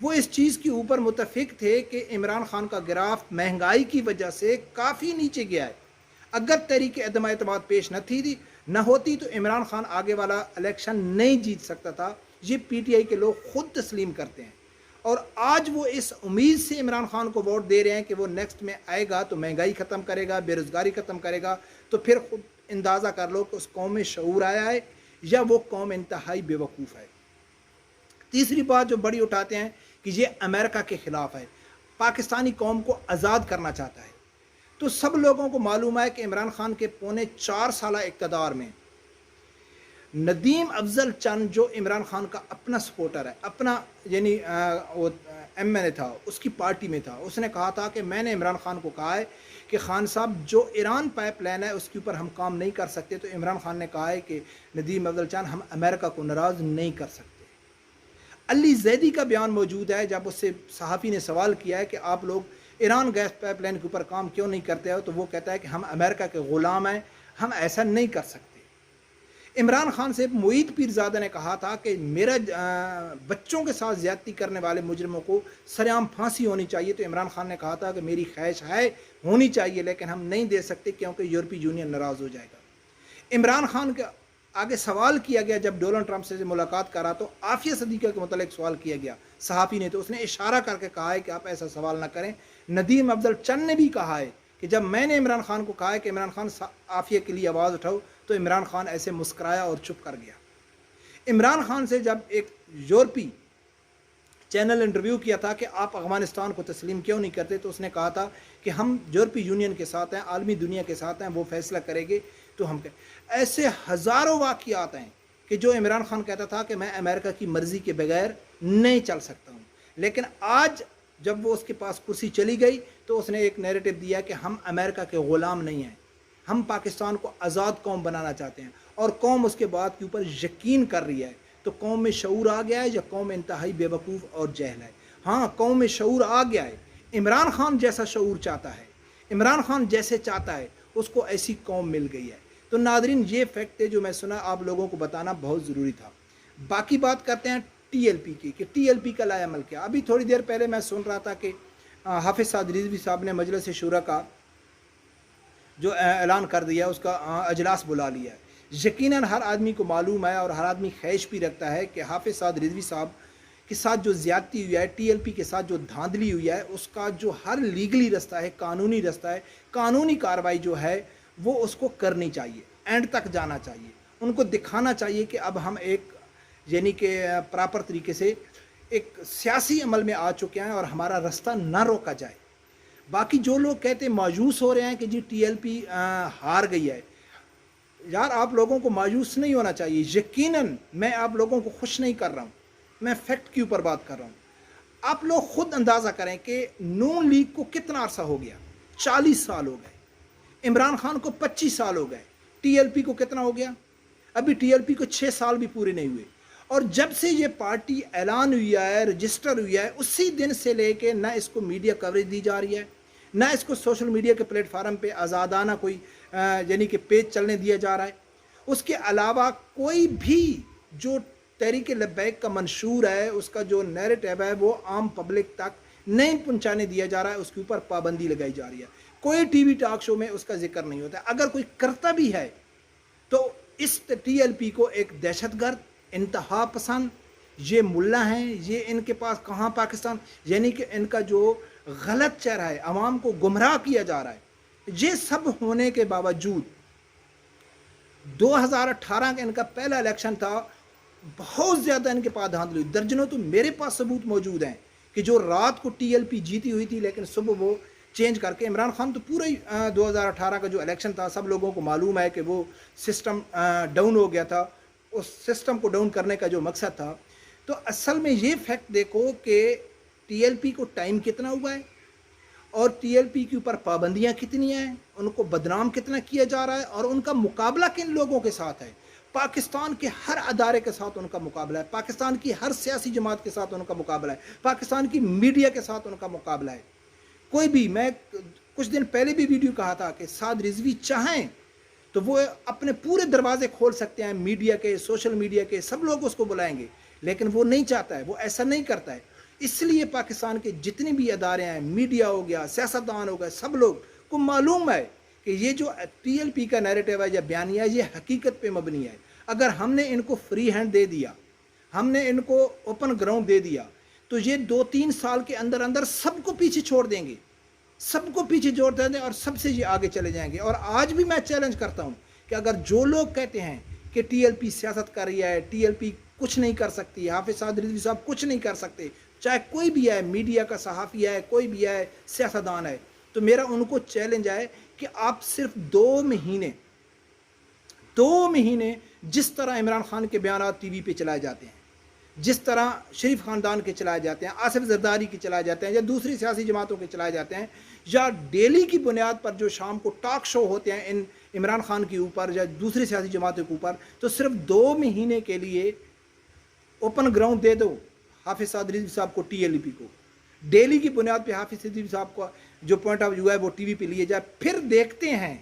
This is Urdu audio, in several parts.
وہ اس چیز کے اوپر متفق تھے کہ عمران خان کا گراف مہنگائی کی وجہ سے کافی نیچے گیا ہے. اگر تحریک عدم اعتماد پیش نہ ہوتی تو عمران خان آگے والا الیکشن نہیں جیت سکتا تھا. یہ پی ٹی آئی کے لوگ خود تسلیم کرتے ہیں اور آج وہ اس امید سے عمران خان کو ووٹ دے رہے ہیں کہ وہ نیکسٹ میں آئے گا تو مہنگائی ختم کرے گا, بے روزگاری ختم کرے گا. تو پھر خود اندازہ کر لو کہ اس قوم میں شعور آیا ہے یا وہ قوم انتہائی بے وقوف ہے. تیسری بات جو بڑی اٹھاتے ہیں کہ یہ امریکہ کے خلاف ہے, پاکستانی قوم کو آزاد کرنا چاہتا ہے. تو سب لوگوں کو معلوم ہے کہ عمران خان کے پونے 4 سالہ اقتدار میں ندیم افضل چند جو عمران خان کا اپنا سپورٹر ہے, اپنا یعنی وہ ایم این اے تھا, اس کی پارٹی میں تھا, اس نے کہا تھا کہ میں نے عمران خان کو کہا ہے کہ خان صاحب جو ایران پائپ لائن ہے اس کے اوپر ہم کام نہیں کر سکتے. تو عمران خان نے کہا ہے کہ ندیم افضل چند ہم امریکہ کو ناراض نہیں کر سکتے. علی زیدی کا بیان موجود ہے جب اس سے صحافی نے سوال کیا ہے کہ آپ لوگ ایران گیس پائپ لائن کے اوپر کام کیوں نہیں کرتے ہو, تو وہ کہتا ہے کہ ہم امریکہ کے غلام ہیں, ہم ایسا نہیں کر سکتے. عمران خان سے معید پیرزادہ نے کہا تھا کہ میرا بچوں کے ساتھ زیادتی کرنے والے مجرموں کو سرعام پھانسی ہونی چاہیے. تو عمران خان نے کہا تھا کہ میری خواہش ہے ہونی چاہیے لیکن ہم نہیں دے سکتے کیونکہ یورپی یونین ناراض ہو جائے گا. عمران خان کا آگے سوال کیا گیا جب ڈونلڈ ٹرمپ سے ملاقات کرا تو عافیہ صدیقہ کے متعلق سوال کیا گیا صحافی نے, تو اس نے اشارہ کر کے کہا ہے کہ آپ ایسا سوال نہ کریں. ندیم افضل چند نے بھی کہا ہے کہ جب میں نے عمران خان کو کہا ہے کہ عمران خان عافیہ کے لیے آواز اٹھاؤ تو عمران خان ایسے مسکرایا اور چپ کر گیا. عمران خان سے جب ایک یورپی چینل انٹرویو کیا تھا کہ آپ افغانستان کو تسلیم کیوں نہیں کرتے, تو اس نے کہا تھا کہ ہم یورپی یونین کے ساتھ ہیں, عالمی دنیا کے ساتھ ہیں, وہ فیصلہ کرے گے تو ہم ایسے ہزاروں واقعات ہیں کہ جو عمران خان کہتا تھا کہ میں امریکہ کی مرضی کے بغیر نہیں چل سکتا ہوں. لیکن آج جب وہ اس کے پاس کرسی چلی گئی تو اس نے ایک نیریٹو دیا کہ ہم امریکہ کے غلام نہیں ہیں, ہم پاکستان کو آزاد قوم بنانا چاہتے ہیں. اور قوم اس کے بات کے اوپر یقین کر رہی ہے. تو قوم میں شعور آ گیا ہے یا قوم انتہائی بے وقوف اور جہل ہے؟ ہاں, قوم میں شعور آ گیا ہے. عمران خان جیسا شعور چاہتا ہے, عمران خان جیسے چاہتا ہے اس کو ایسی قوم مل گئی ہے. تو ناظرین یہ فیکٹ ہے جو میں سنا آپ لوگوں کو بتانا بہت ضروری تھا. باقی بات کرتے ہیں ٹی ایل پی کی کہ ٹی ایل پی کا لائے عمل کیا. ابھی تھوڑی دیر پہلے میں سن رہا تھا کہ حافظ سعد رضوی صاحب نے مجلس شورا کا جو اعلان کر دیا اس کا اجلاس بلا لیا ہے. یقیناً ہر آدمی کو معلوم ہے اور ہر آدمی خواہش بھی رکھتا ہے کہ حافظ سعد رضوی صاحب کے ساتھ جو زیادتی ہوئی ہے, ٹی ایل پی کے ساتھ جو دھاندلی ہوئی ہے, اس کا جو ہر لیگلی رستہ ہے, قانونی رستہ ہے, قانونی کارروائی جو ہے وہ اس کو کرنی چاہیے, اینڈ تک جانا چاہیے. ان کو دکھانا چاہیے کہ اب ہم ایک یعنی کہ پراپر طریقے سے ایک سیاسی عمل میں آ چکے ہیں اور ہمارا رستہ نہ روکا جائے. باقی جو لوگ کہتے ہیں مایوس ہو رہے ہیں کہ جی ٹی ایل پی ہار گئی ہے, یار آپ لوگوں کو مایوس نہیں ہونا چاہیے. یقیناً میں آپ لوگوں کو خوش نہیں کر رہا ہوں, میں فیکٹ کے اوپر بات کر رہا ہوں. آپ لوگ خود اندازہ کریں کہ نون لیگ کو کتنا عرصہ ہو گیا, 40 سال ہو گئے. عمران خان کو 25 سال ہو گئے. ٹی ایل پی کو کتنا ہو گیا؟ ابھی ٹی ایل پی کو 6 سال بھی پورے نہیں ہوئے. اور جب سے یہ پارٹی اعلان ہوئی ہے, رجسٹر ہوئی ہے, اسی دن سے لے کے نہ اس کو میڈیا کوریج دی جا رہی ہے, نہ اس کو سوشل میڈیا کے پلیٹ فارم پہ آزادانہ کوئی یعنی کہ پیج چلنے دیا جا رہا ہے. اس کے علاوہ کوئی بھی جو تحریک لبیک کا منشور ہے, اس کا جو نیریٹو ہے وہ عام پبلک تک نہیں پہنچانے دیا جا رہا ہے, اس کے اوپر پابندی لگائی جا رہی ہے. کوئی ٹی وی ٹاک شو میں اس کا ذکر نہیں ہوتا. اگر کوئی کرتا بھی ہے تو اس ٹی ایل پی کو ایک دہشت گرد, انتہا پسند, یہ ملا ہیں, یہ ان کے پاس کہاں پاکستان, یعنی کہ ان کا جو غلط چہرہ ہے, عوام کو گمراہ کیا جا رہا ہے. یہ سب ہونے کے باوجود 2018 کا ان کا پہلا الیکشن تھا, بہت زیادہ ان کے پاس دھاندلی ہوئی. درجنوں تو میرے پاس ثبوت موجود ہیں کہ جو رات کو ٹی ایل پی جیتی ہوئی تھی لیکن صبح وہ چینج کر کے عمران خان تو پورا ہی 2018 کا جو الیکشن تھا سب لوگوں کو معلوم ہے کہ وہ سسٹم ڈاؤن ہو گیا تھا. اس سسٹم کو ڈاؤن کرنے کا جو مقصد تھا, تو اصل میں یہ فیکٹ دیکھو کہ ٹی ایل پی کو ٹائم کتنا ہوا ہے اور ٹی ایل پی کے اوپر پابندیاں کتنی ہیں, ان کو بدنام کتنا کیا جا رہا ہے, اور ان کا مقابلہ کن لوگوں کے ساتھ ہے. پاکستان کے ہر ادارے کے ساتھ ان کا مقابلہ ہے, پاکستان کی ہر سیاسی جماعت کے ساتھ ان کا مقابلہ ہے, پاکستان کی میڈیا کے ساتھ ان کا مقابلہ ہے. کوئی بھی, میں کچھ دن پہلے بھی ویڈیو کہا تھا کہ سعد رضوی چاہیں تو وہ اپنے پورے دروازے کھول سکتے ہیں, میڈیا کے, سوشل میڈیا کے, سب لوگ اس کو بلائیں گے, لیکن وہ نہیں چاہتا ہے, وہ ایسا نہیں کرتا ہے. اس لیے پاکستان کے جتنے بھی ادارے ہیں، میڈیا ہو گیا، سیاستدان ہو گئے، سب لوگ کو معلوم ہے کہ یہ جو ٹی ایل پی کا نیریٹو ہے یا بیانیہ ہے، یہ حقیقت پہ مبنی ہے۔ اگر ہم نے ان کو فری ہینڈ دے دیا، ہم نے ان کو اوپن گراؤنڈ دے دیا، تو یہ 2-3 سال کے اندر اندر سب کو پیچھے چھوڑ دیں گے، سب کو پیچھے چھوڑ دیں گے اور سب سے یہ آگے چلے جائیں گے۔ اور آج بھی میں چیلنج کرتا ہوں کہ اگر جو لوگ کہتے ہیں کہ ٹی ایل پی سیاست کر رہی ہے، ٹی ایل پی کچھ نہیں کر سکتی، حافظ سعد رضوی صاحب کچھ نہیں کر سکتے، چاہے کوئی بھی ہے، میڈیا کا صحافی ہے، کوئی بھی ہے، سیاستدان ہے، تو میرا ان کو چیلنج ہے کہ آپ صرف 2 مہینے جس طرح عمران خان کے بیانات ٹی وی پہ چلائے جاتے ہیں، جس طرح شریف خاندان کے چلائے جاتے ہیں، آصف زرداری کے چلائے جاتے ہیں، یا دوسری سیاسی جماعتوں کے چلائے جاتے ہیں، یا ڈیلی کی بنیاد پر جو شام کو ٹاک شو ہوتے ہیں ان عمران خان کے اوپر یا دوسری سیاسی جماعتوں کے اوپر، تو صرف 2 مہینے کے لیے اوپن گراؤنڈ دے دو حافظ سعد رضوی صاحب کو، ٹی ایل پی کو، ڈیلی کی بنیاد پہ حافظ رضوی صاحب کو جو پوائنٹ آف ویو ہے وہ ٹی وی پہ لیے جائے، پھر دیکھتے ہیں،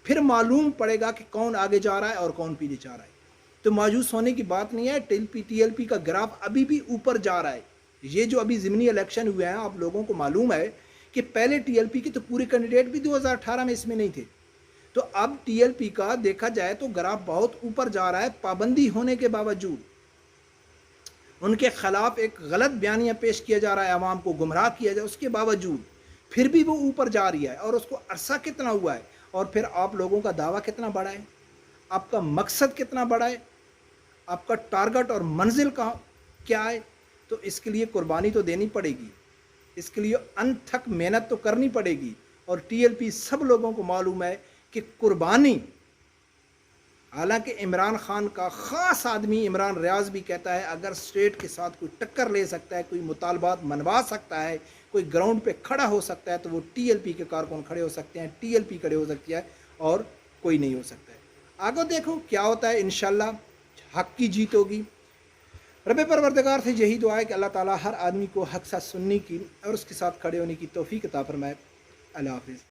پھر معلوم پڑے گا کہ کون آگے جا رہا ہے اور کون پیچھے جا رہا ہے۔ تو مایوس ہونے کی بات نہیں ہے، ٹی ایل پی کا گراف ابھی بھی اوپر جا رہا ہے۔ یہ جو ابھی ضمنی الیکشن ہوئے ہیں، آپ لوگوں کو معلوم ہے کہ پہلے ٹی ایل پی کے تو پورے کینڈیڈیٹ بھی 2018 میں اس میں نہیں تھے، تو اب ٹی ایل پی کا دیکھا جائے تو گراف بہت اوپر جا رہا ہے، پابندی ہونے کے باوجود ان کے خلاف ایک غلط بیانیہ پیش کیا جا رہا ہے، عوام کو گمراہ کیا جائے، اس کے باوجود پھر بھی وہ اوپر جا رہی ہے، اور اس کو عرصہ کتنا ہوا ہے، اور پھر آپ لوگوں کا دعویٰ کتنا بڑا ہے، آپ کا مقصد کتنا بڑا ہے، آپ کا ٹارگٹ اور منزل کا کیا ہے، تو اس کے لیے قربانی تو دینی پڑے گی، اس کے لیے انت تک محنت تو کرنی پڑے گی۔ اور ٹی ایل پی سب لوگوں کو معلوم ہے کہ قربانی، حالانکہ عمران خان کا خاص آدمی عمران ریاض بھی کہتا ہے اگر اسٹیٹ کے ساتھ کوئی ٹکر لے سکتا ہے، کوئی مطالبات منوا سکتا ہے، کوئی گراؤنڈ پہ کھڑا ہو سکتا ہے، تو وہ ٹی ایل پی کے کارکن کھڑے ہو سکتے ہیں، ٹی ایل پی کھڑے ہو سکتی ہے، اور کوئی نہیں ہو سکتا ہے۔ آگے دیکھو کیا ہوتا ہے، انشاءاللہ حق کی جیت ہوگی۔ رب پروردگار سے یہی دعا ہے کہ اللہ تعالیٰ ہر آدمی کو حق ساتھ سننے کی اور اس کے ساتھ کھڑے ہونے کی توفیق عطا فرمائے۔ اللہ حافظ۔